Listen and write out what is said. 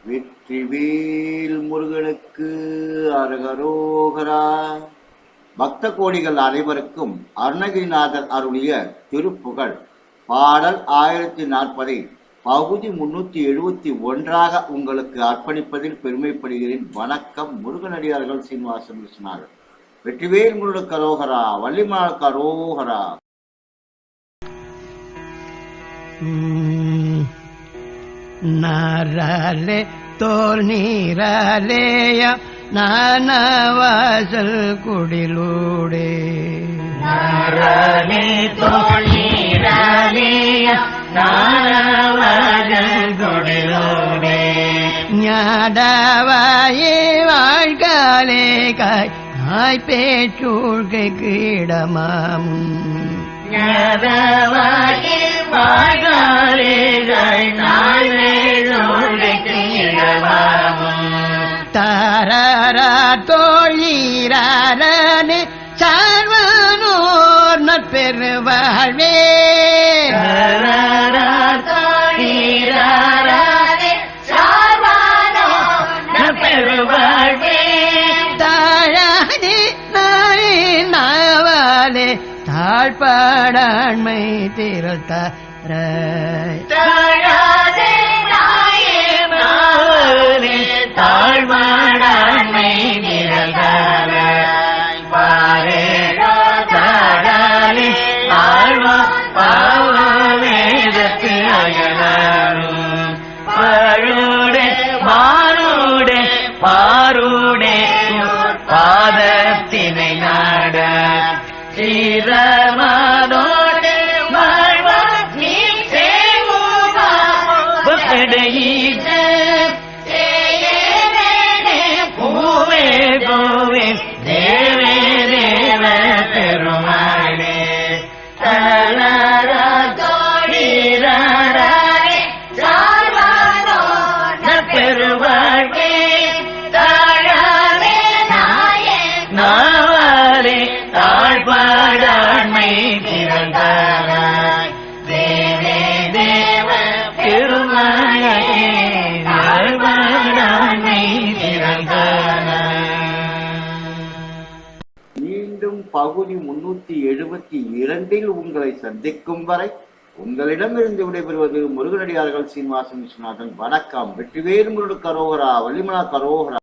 வெற்றிவேல் முருகனுக்கு அரகரோகரா. பக்த கோடிகள் அனைவருக்கும் அருணகிரிநாதர் அருளிய திருப்புகழ் பாடல் 1040 பகுதி 371 உங்களுக்கு அர்ப்பணிப்பதில் பெருமைப்படுகிறேன். வணக்கம். முருகனடியார்கள் சீனிவாசன் விஸ்வநாதன். வெற்றிவேல் முருகனுக்கு அரோகரா, வள்ளிமலாளுக்கு அரோகரா. நாராலே தோல் நீராலேய நானவாசல் குடிலூடே நாராலே தோல் நீராலேய நானவாசல் குடிலூடே ஞாடவாயே வாழ்காலே காய் காய் பேச்சூழ்கை கீடமாமும் ஞாடவாயே வாழ்காலே தாரா தோழீரே சார்வனோர் நற்பெருவாழ்வே தாழாதே நாவாலே தாழ்பாடாண்மை திரத்தார தாழ்வாடாண்மை நிரகால பாரே தாழ்வா பாவேதத்து அகலாரும் பழுடே மாறுடே பாருடே பாதத்தினை நாட சீரமானோடே வாழ்வா நீ சேவுவா கோவே தேவே தேவ பெருமாளே தலரா தோழீரே சார்வானோ பெருமாளே தாழாவே நாவாலே தாழ்பாடாண்மை திறந்தாராய் தேவே தேவ பெருமாளே தாழ்பாடாண்மை திறந்தாராய். மீண்டும் பகுதி 372 உங்களை சந்திக்கும் வரை உங்களிடமிருந்து விடைபெறுவது முருகனடியார்கள் சீனிவாசன் விஸ்வநாதன். வணக்கம். வெற்றிவேல் முருகனுக்கு அரோகரா, வள்ளிமலாளுக்கு அரோகரா.